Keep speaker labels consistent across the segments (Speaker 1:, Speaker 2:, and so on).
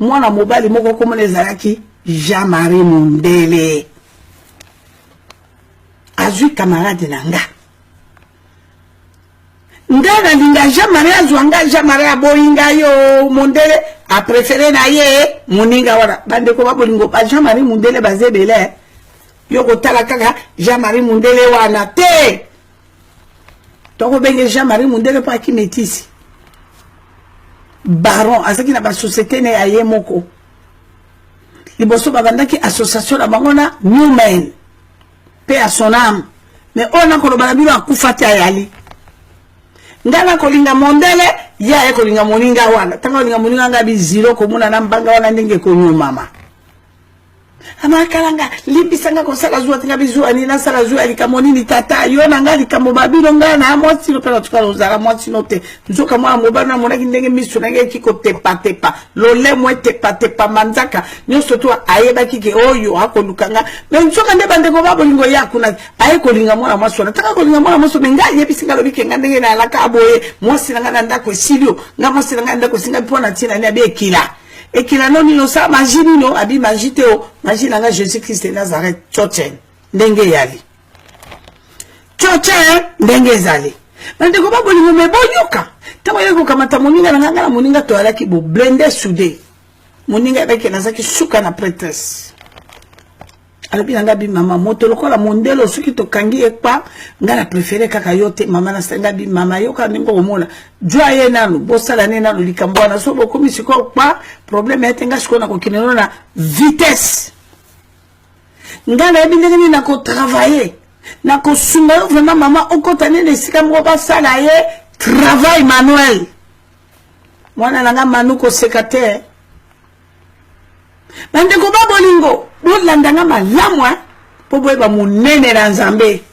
Speaker 1: moi na mobali moko comme les alaki Jean-Marie Mundele azui camarade nanga ndana linga Jean-Marie azwanga Jean-Marie aboyinga yo Mundele a préféré na ye muninga wana bande ko babolingo ba Jean-Marie Mundele bazebele yo ko tala kaka Jean-Marie Mundele wana te toko benge Jean-Marie Mundele pa ki métis baron azaki na ba société ne aye moko liboso babandaki association la bangona New Men paix à son âme mais on a kolobana bino akufati ayali ngana kolinga Mundele ya kolinga moninga wana tanga kolinga moninga ngabi zero komuna na mbanga wana ndenge konyo mama amakalanga limbisanga ko sala zuwa tinga bizua ni na sala zuwa likamoni ni tata yona ngali kamo babilo ngana amoti lo pela tukalo zala moti note nzoka mwa mobana mona kindenge misu nage kiko tepa tepa lole mwe tepa tepa manzaka nyoso to ayeba kike oyo akolukanga me nzoka nde bande ko babolingo yakuna aye kolinga mwana maso na taka kolinga mwana maso menga yebisinga lo bikenga ndenge na alaka aboye mwosi ngana ndako silio ngamosi ngana ndako singa pona tina ni abe kila et qu'il a non nous ça magie no abi magie teo magie nanga Jésus Christ de Nazareth chochen ndenge yali chochen ndenge zali bande ko baboli mo meboyoka tawa yeko kamata moninga nanga na moninga to alaki bo blender soudé moninga beke nazaki suka na prêtresse alors nanga bi mama moto lokola Mundele soki to kangi ekpa ngala préféré kaka yote mama na sanga bi mama yoka ningo omona joye nanu bosala ne nanu likambo na so bokomi siko pa problème etenga siko na kokineno na vitesse ngala bi ndenge na ko travailler na ko sunga vraiment mama okotane ne sika mo ba sala ye travail manuel mwana nanga manuko secrétaire bande ko babolingo bolandanga malamwa po boyeba munene na Nzambe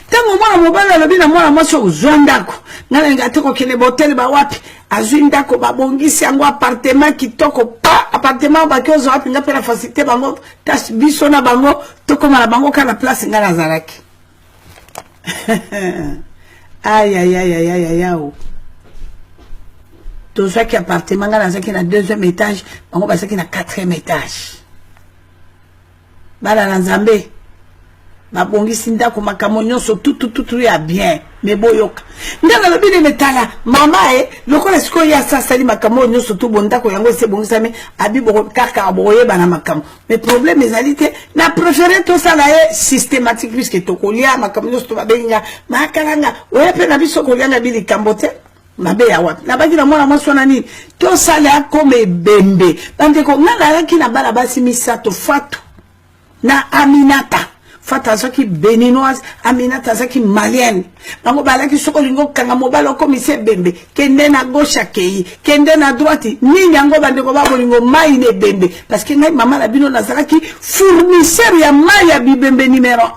Speaker 1: tango mwana mobala lobi na mwana mwaso uzondako ngala ngate ko kene botel ba wapi azwindako babongisi yango appartement kitoko pa appartement ba kyozo wapi nga pela facilité bango tas biso na bango tokoma na bango kana place ngala zaraki aïe aïe aïe aïe aïe aïe tout ça qui appartement ngala zaki na 2e étage bango basaki na 4e étage bala na Nzambe babongisi ndako makamo nyonso tout ya bien mais boyoka ndanga lobi ne metala mama lokola siko ya sasali makamo nyonso tout bondako yango se bongisa me abi bo kaka boye bana makamo mais problème ezalité na préféré to sala systématique puisque to kolia makamo nyonso to babenga makalanga oye pe na biso kolia na bili kambote mabe ya wapi na baki na mwana mwasona nini to sala comme bembe bande ko ngala laki na bala basi misato fatu na Aminata fata zaki béninoise Aminata zaki malienne bango balaki soko lingo kanga mobalo komise bembe kende na gauche akei kende na droite nini yango bande ko babolingo mai ne bembe parce que ngai mama la bino nazalaki fournisseur ya mai ya bibembe numéro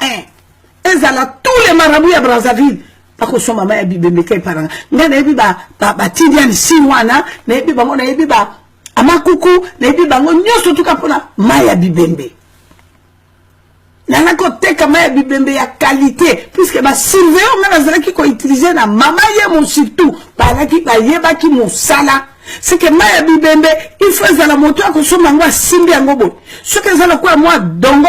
Speaker 1: 1 ezala tous les marabouts ya Brazzaville ako so mama ya bibembe kai paranga ngana ebi ba tidian sinwana na ebi bango na ebi ba amakuku na ebi bango nyoso tuka pona mai ya bibembe nana ko teka mai ya bibembe ya qualité puisque ba surveillant ngana zala ki ko utiliser na mama ye mon surtout ba ki ba yeba ki musala c'est que mai ya bibembe il faut za la moto ko so mangwa simbi yango bo ce que za la quoi moi dongo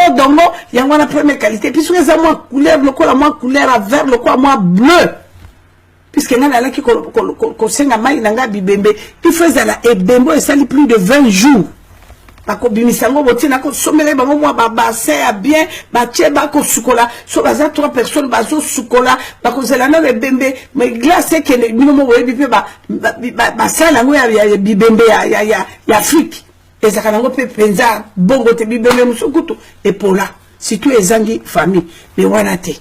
Speaker 1: yango na première qualité puisque za moi couleur le quoi moi couleur à vert le quoi moi bleu puisque ngana la ki ko senga mai nanga bibembe il faut za la ebembo et ça plus de 20 jours bako bimisango botina ko somele bango mwa ba bassin ya bien ba tie bako sukola so baza 3 personnes bazo sukola bako zelana le bembe mais glace que le minomo webi pe ba sala ngo ya bibembe ya Afrique ezaka ngo pe penza bongo te bibembe musukutu epola si tu ezangi famille mais wana te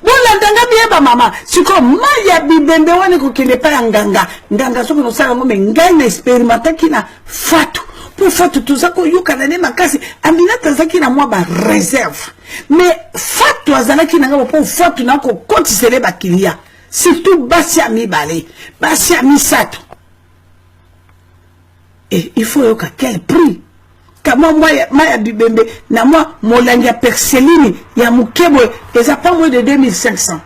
Speaker 1: bona ndanga bieba mama siko maya bibembe wana ko kene pa nganga so ko sala ngo me ngai na expérimenté na fatu pour faire tout ça ko yuka na ne makasi Aminata zaki na moi ba réserve mais fatu azalaki na ngabo pour fatu na ko kotisele ba kilia surtout basi ami balé basi ami sato et il faut yoka quel prix kama moi ya bibembe na moi molangi ya perseline ya mukebo eza pas moins de $2500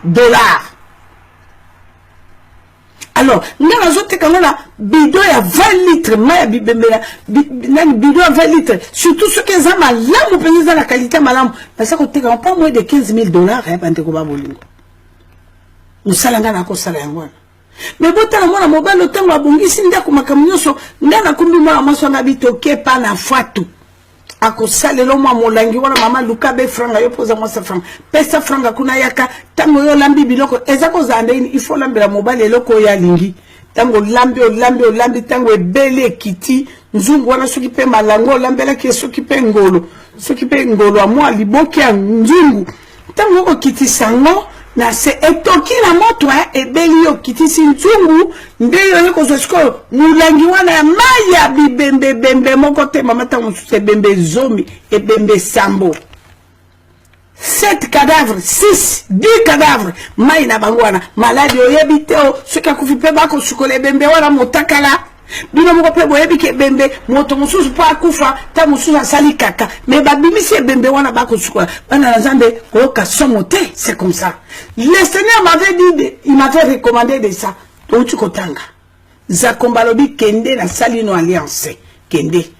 Speaker 1: Alors, nga nazoteka ngana bidon ya 20 litres, maya bibembela, bidon ya 20 litres, surtout ceux qui ont malamu, penza la qualité malamu, parce que teka pas moins de 15 000 $, bande ko ba bolingo. Musalanga na ko sala yango. Mais bota na mwana mobile otango abongisi ndako makamnyoso, ndana kumbi mwana masonga bitoke pa na fatu. Ako salelo mwa molangi wana mama luka be franga yo poza mwa sa franga. Pesa franga kuna yaka tango yo lambi biloko ezako zande il faut lambela mobile eloko ya lingi. Tango lambi tango ebele kiti nzungu wana soki pe malango lambela ke soki pe ngolo amwa liboki ya nzungu. Tango ko kiti sango na se etoki na moto ebeli yo kiti sinzungu ndeyo yeko zosko mulangi wana ya maya bibembe moko te mama tango se bembe zomi e bembe sambo 7 cadavres 6 10 cadavres mai na bangwana maladi oyebite o soka kufipe bako sukole bembe wana motakala bino moko pe boyebi ke bembe moto mususu pa kufa ta mususu asali kaka mais babimisi bembe wana bako sukola bana nzambe ko ka somote c'est comme ça. Le Seigneur m'avait dit il m'avait recommandé de ça donc tu kotanga zakomba lobi kende na salino alliance kende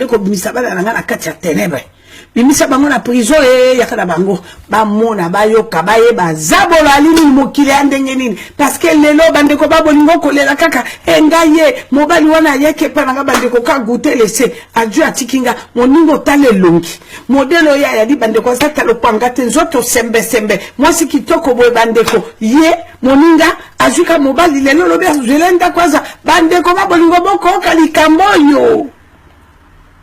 Speaker 1: ko bimisa bana na kati ya ténèbres bimisa bango na prison yakala bango ba mona ba yoka ba yeba zabola lini mokile andenge nini parce que lelo bande ko ba bolingo kolela kaka engaye mobali wana yeke pa na bande ko ka goûter laisser adieu atikinga moningo tale longi modelo ya di bande ko zata lo panga tenzoto sembe moi si kitoko boy bande ko ye moninga azuka mobali lelo lobe zelenda kwaza bande ko ba bolingo boko kalikamboyo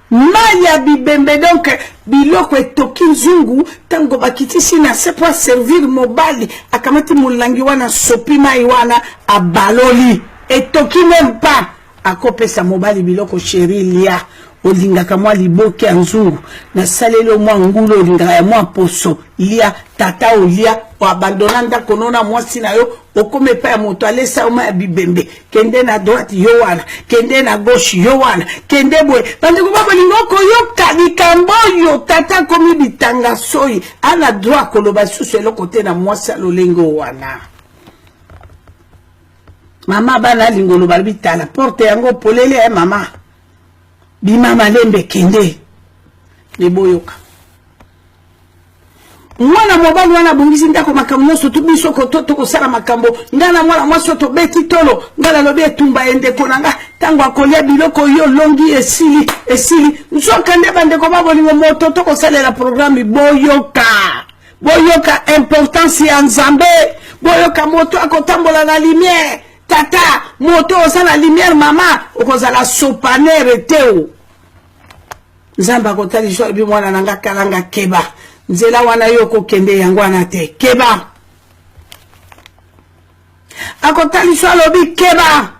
Speaker 1: maya bibembe donc biloko etoki nzungu tango bakitisi na se pour servir mobali akamati mulangi wana sopi mai wana abaloli etoki même pas akopesa mobali biloko chéri lia olingaka mwa liboke ya nzungu na salelo mwa ngulo olingaka ya mwa poso lia tata olia o abandona ndako nona mwasi na yo okome pa ya moto alesa oma ya bibembe kende na droite yo wana kende na gauche yo wana kende boye bande ko baba lingoko yo kalikambo yo tata komi bitanga soyi ana droit koloba susu eloko te na mwasi alolengo wana mama bana lingolo balbitala porte yango polele mama bimama lembe kende leboyoka mwana mobali wana bongisi ndako makambo nyonso to biso ko sala makambo ngana mwana mwaso to beti tolo ngala lobi etumba ende konanga tango akolia biloko yo longi esili nsoka nde bande ko babolingo moto to ko salela programme boyoka importance ya nzambe boyoka moto akotambola na lumière tata moto osala lumière mama okozala sopanere teo nzamba kotali so bi mwana nanga kalanga keba nzela wana yoko kende yango wana te keba akotali so lobi keba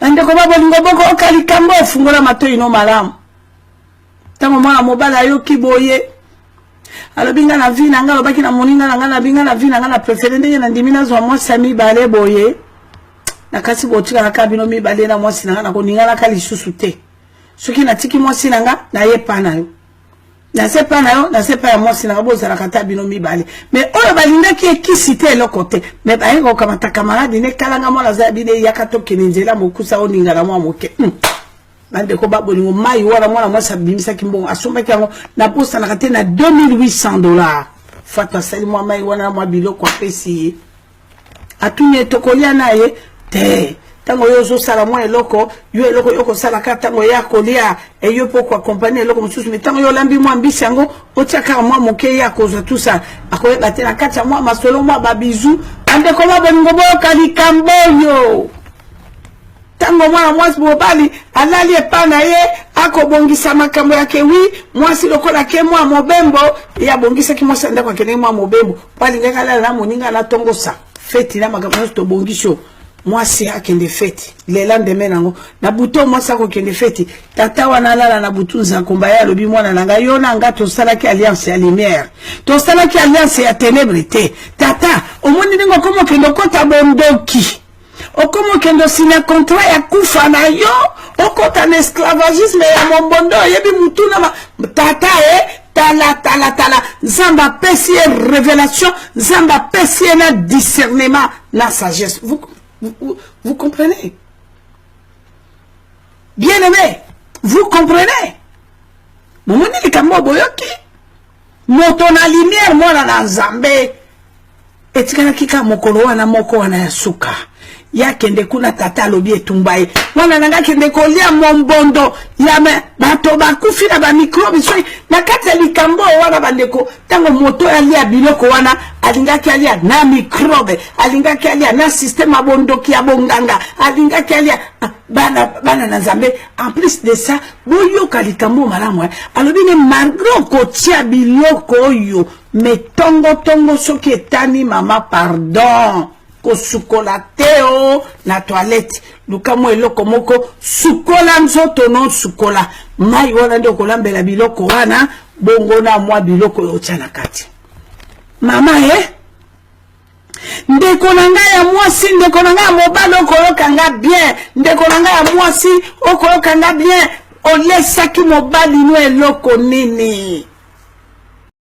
Speaker 1: ande ko babo lingo boko okali kambo fungola matoi no malamu tango mwana mobala yoki boye alobinga na vi na ngalo baki na moninga na ngana binga na vi na ngana preferende na ndimina zo mwa sami bale boye na kasi botika na kabino mi bale na mwa sina na ko ningala kali susu te soki na tiki mwa sina nga na ye pana yo na se pana yo na se pa mwa sina nga boza na kata bino mi bale mais oyo balinga ki ekisite le côté mais ba ngo kamata camarade ne kalanga mwa za bide yakato kinenzela mokusa oninga na mwa moke bande ko babolingo mai wala mwana mwasa bimisa kimbongo asomba kyango na posta na kate na $2,800 fata sali mwa mai wana mwa biloko apesi atunye tokolia naye te tango yo zo sala mwa eloko yo eloko yoko sala ka tango ya kolia e yo poko accompagner eloko mususu mitango yo lambi mwa mbisi yango otiaka mwa moke ya koza tout ça akoyeba te na kati ya mwa masolo mwa babizu ande ko babolingo boyoka likamboyo tango mwana mwasi mobali alali epana ye akobongisa makambo yake wi mwasi lokola ke mwa mobembo ya bongisa ki mwasi ndako akene mwa mobembo pali ngakala na moninga na tongosa feti na makambo to bongisho mwasi akende feti le lendemain nango na buto mwasi akokende feti tata wana lala na butu za komba ya lobi mwana nanga yona ngato salaki alliance ya lumière to salaki alliance ya ténèbres te tata omoni ningo komo kendo kota bondoki okomo kendo sina contrat ya kufa na yo okota na esclavagisme ya mombondo yebi mutuna tata tala zamba pesi révélation zamba pesi na discernement la sagesse. Vous comprenez? Bien aimé, vous comprenez? Momoni likambo boyoki. Moto na lumière mwana na nzambe. Etikana kika mokolo wana moko wana ya suka. Ya kende kuna tata lobi etumbaye. Mwana nanga kende kolia mombondo. Ya me bato bakufi na ba microbe so na kati ya likambo wana bandeko tango moto alia biloko wana alingaki alia na microbe, alingaki alia na système abondoki ya bonganga, alingaki alia bana na nzambe. En plus de ça, boyo kalikambo malamu alobi ne malgré kotia biloko yo me tongo soki etani mama pardon ko sukola teo na toilette lukamo eloko moko sukola nzoto non sukola mai wana ndo kolambela biloko wana bongo na mwa biloko yo tshana kati mama ndeko nanga ya mwasi ndeko nanga ya mobali okolokanga bien ndeko nanga ya mwasi okolokanga bien olesaki mobali no eloko nini